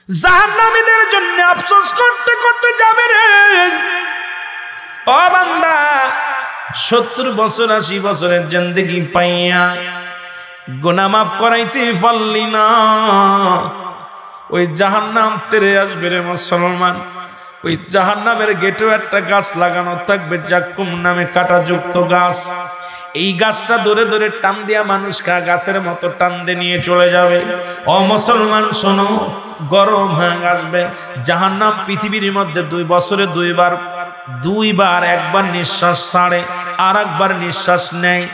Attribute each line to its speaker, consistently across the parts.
Speaker 1: জাহান্নামীদের জন্য আফসোস করতে করতে যাবে রে ও বান্দা। 70 বছর 80 বছরের জিন্দেগি পাইয়া গুনাহ মাফ করাইতে পারলি না, ওই জাহান্নাম তেরে আসবে রে মুসলমান। ওই জাহান্নামের গেটেও একটা গাছ লাগানো থাকবে, জাক্কুম নামে কাঁটাযুক্ত গাছ। এই গাছটা ধরে ধরে টান দিয়া মানুষকে গাছের মতো টান দিয়ে নিয়ে চলে যাবে। ও মুসলমান শোনো, গরম হয়ে আসবে জাহান্নাম। পৃথিবীর মধ্যে 2 বছরে দুইবার একবার নিঃশ্বাস ছাড়ে আর একবার নিঃশ্বাস নেয়।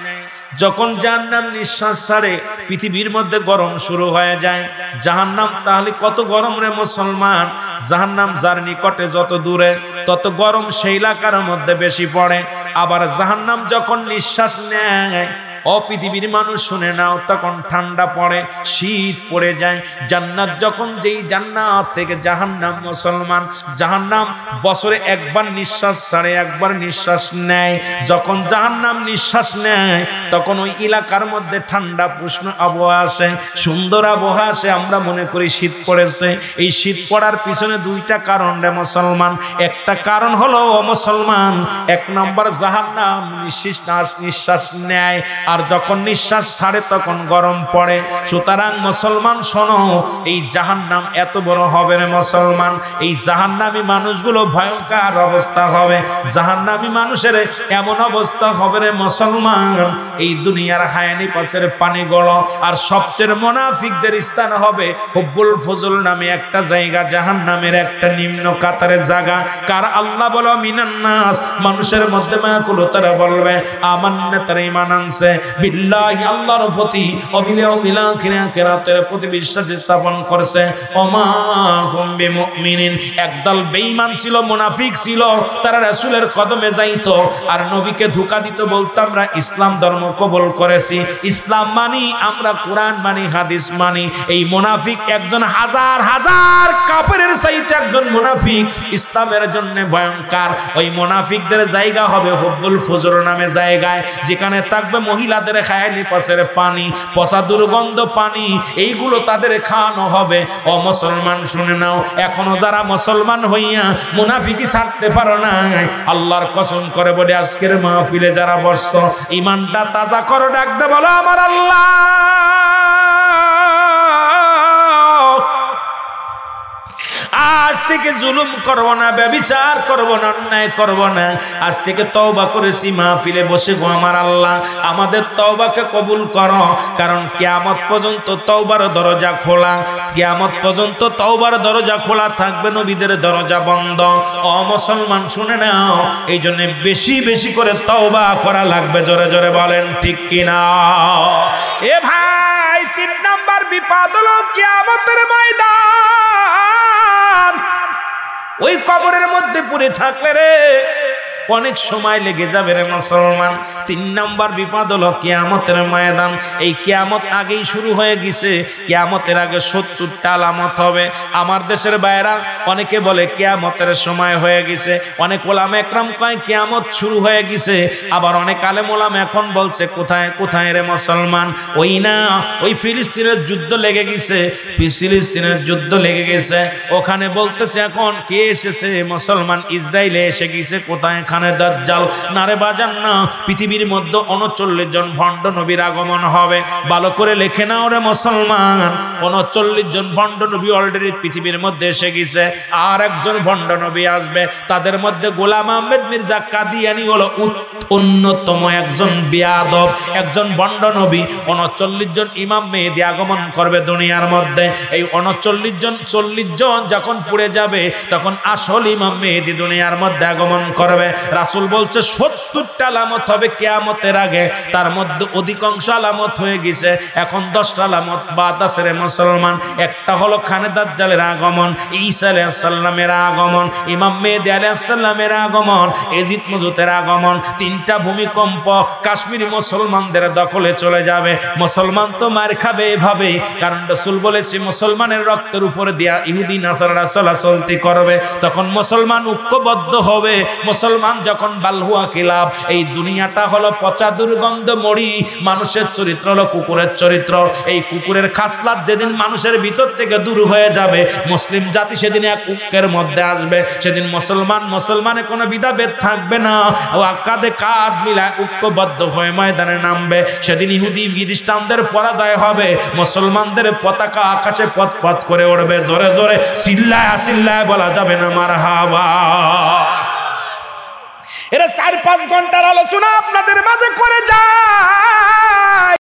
Speaker 1: যখন জাহান্নাম নিঃশ্বাস ছাড়ে পৃথিবীর মধ্যে গরম শুরু হয়ে যায়। জাহান্নাম তাহলে কত গরম রে মুসলমান। জাহান্নাম যার নিকটে যত দূরে তত গরম সেই এলাকার মধ্যে বেশি পড়ে। আবার জাহান্নাম যখন নিঃশ্বাস নেয়, ও পৃথিবীর মানুষ শুনে নাও, তখন ঠান্ডা পড়ে, শীত পড়ে যায়। জান্নাত যখন, যেই জান্নাত থেকে জাহান্নাম মুসলমান, জাহান্নাম বছরে একবার নিঃশ্বাস ছাড়ে একবার নিঃশ্বাস নেয়। যখন জাহান্নাম নিঃশ্বাস নেয় তখন ওই এলাকার মধ্যে ঠান্ডা উষ্ণ আবহাওয়া আসে, সুন্দর আবহাওয়া আসে। আমরা মনে করি শীত পড়েছে। এই শীত পড়ার পিছনে 2টা কারণ রে মুসলমান। একটা কারণ হলো ও মুসলমান, 1 নম্বর জাহান্নাম নিঃশ্বাস নেয়, আর যখন নিঃশ্বাস ছাড়ে তখন গরম পড়ে। সুতরাং মুসলমান শোনো, এই জাহান্নাম এত বড় হবে রে মুসলমান। এই জাহান্নামী মানুষগুলো ভয়ঙ্কর অবস্থা হবে। জাহান্নামী মানুষের এমন অবস্থা হবে রে মুসলমান, এই দুনিয়ার হায়ানি পাশের পানি গড়। আর সবচেয়ে মুনাফিকদের স্থান হবে হুব্বুল ফজল নামে একটা জায়গা, জাহান্নামের একটা নিম্ন কাতারের জায়গা। কার আল্লাহ বলো মিনান্নাস, মানুষের মধ্যে মায়াকুলো তারা বলবে আমান্না, তারা ঈমান আনছে বিল্লাহি, আল্লাহর প্রতি, আখিরাতের প্রতি বিশ্বাস স্থাপন করেছে। ওমা হুম বিমুমিনিন, একদল বেঈমান ছিল, মুনাফিক ছিল। তারা রাসূলের কদমে যাইতো আর নবীকে ধোঁকা দিত, বলতো আমরা ইসলাম ধর্ম কবুল করেছি, ইসলাম মানি, আমরা কোরআন মানি, হাদিস মানি। এই মুনাফিক একজন হাজার হাজার কাফেরের চাইতে একজন মুনাফিক ইসলামের জন্য ভয়ঙ্কর। ওই মুনাফিকদের জায়গা হবে হুব্বুল ফজল নামে জায়গায়, যেখানে থাকবে মহিলাদের খায়ালি পাশের পানি, পচা দুর্গন্ধ পানি, এইগুলো তাদের খাওয়ানো হবে। ও মুসলমান শুনে নাও, এখনো যারা মুসলমান হইয়া মুনাফিকি ছাড়তে পারো না, আল্লাহর কসম করে বলে আজকের মাহফিলে যারা বসতো, ইমানটা তাজা করো, ডাকতে বলো আমার আল্লাহ। আজ থেকে জুলুম করব না, ব্যভিচার করব না, অন্যায় করব না। আজ থেকে তওবা করেছি, মাহফিলে বসে গো আমার আল্লাহ আমাদের তওবাকে কবুল করো। কারণ কিয়ামত পর্যন্ত তওবার দরজা খোলা, কিয়ামত পর্যন্ত তওবার দরজা খোলা থাকবে, নবীদের দরজা বন্ধ। ও মুসলমান শুনে নাও, এই জন্য বেশি বেশি করে তওবা করা লাগবে। জোরে জোরে বলেন ঠিক কিনা? এ ভাই, 3 নাম্বার বিপদ হলো কিয়ামতের ময়দান। ওই কবরের মধ্যে পড়ে থাকলে রে অনেক সময় লেগে যাবে রে মুসলমান। 3 নাম্বার বিপদ হলো কিয়ামতের ময়দান। এই কিয়ামত আগেই শুরু হয়ে গেছে। কিয়ামতের আগে 70টা আলামত হবে। আমার দেশের বাইরা অনেকে বলে কিয়ামতের সময় হয়ে গেছে, অনেক ওলামা একরাম কয় কিয়ামত শুরু হয়ে গেছে, আবার অনেক আলেম ওলামা এখন বলছে কোথায় কোথায় রে মুসলমান? ওই না, ওই ফিলিস্তিনের যুদ্ধ লেগে গেছে, ফিলিস্তিনের যুদ্ধ লেগে গেছে, ওখানে বলতেছে এখন কে এসেছে? মুসলমান ইসরায়েলে এসে গেছে। কোথায়? এখানে দাজ্জাল। না রে বাজান না, পৃথিবীর মধ্যে 39 জন ভণ্ড নবীর আগমন হবে। ভালো করে লিখে নাও রে মুসলমান, 39 জন ভণ্ড নবী অলরেডি পৃথিবীর মধ্যে এসে গেছে। আর একজন ভণ্ড নবী আসবে, তাদের মধ্যে গোলাম আহমেদ মির্জা কাদিয়ানি হলো অন্যতম একজন বেয়াদব, একজন ভণ্ড নবী। 39 জন ইমাম মেহেদী আগমন করবে দুনিয়ার মধ্যে। এই 40 জন যখন পুড়ে যাবে তখন আসল ইমাম মেহেদী দুনিয়ার মধ্যে আগমন করবে। রাসূল বলছে 70টা আলামত হবে কিয়ামতের আগে, তার মধ্যে অধিকাংশ আলামত হয়ে গেছে। এখন 10টা আলামত বাদ আছে রে মুসলমান। একটা হলো খানে দাজ্জালের আগমন, ঈসা আলাইহিস সালামের আগমন, ইমাম মেহেদী আলাইহিস সালামের আগমন, এজিদ মজুতের আগমন। 3টা ভূমিকম্প কাশ্মীরি মুসলমানদের দখলে চলে যাবে। মুসলমান তো মার খাবে এভাবে, কারণ রাসূল বলেছে মুসলমানের রক্তের উপরে দিয়া ইহুদি নাসারারা চলাচলতি করবে। তখন মুসলমান ঐক্যবদ্ধ হবে। মুসলমান যখন বালহুয়া কিলাব, এই দুনিয়াটা হলো পচা দুর্গন্ধ মরি, মানুষের চরিত্র হলো কুকুরের চরিত্র। এই কুকুরের খাসলাত যেদিন মানুষের ভিতর থেকে দূর হয়ে যাবে, মুসলিম জাতি সেদিন এক ঐক্যের মধ্যে আসবে। সেদিন মুসলমানে কোনো বিধাভেদ থাকবে না, ও কাঁধে কাঁধ মিলায় ঐক্যবদ্ধ হয়ে ময়দানে নামবে। সেদিন ইহুদি খ্রিস্টানদের পরাজয় হবে, মুসলমানদের পতাকা আকাশে পথ করে উড়বে। জোরে জোরে চিল্লায় বলা যাবে না মারহাবা। এরা 4-5 ঘন্টার আলোচনা আপনাদের মাঝে করে যায়।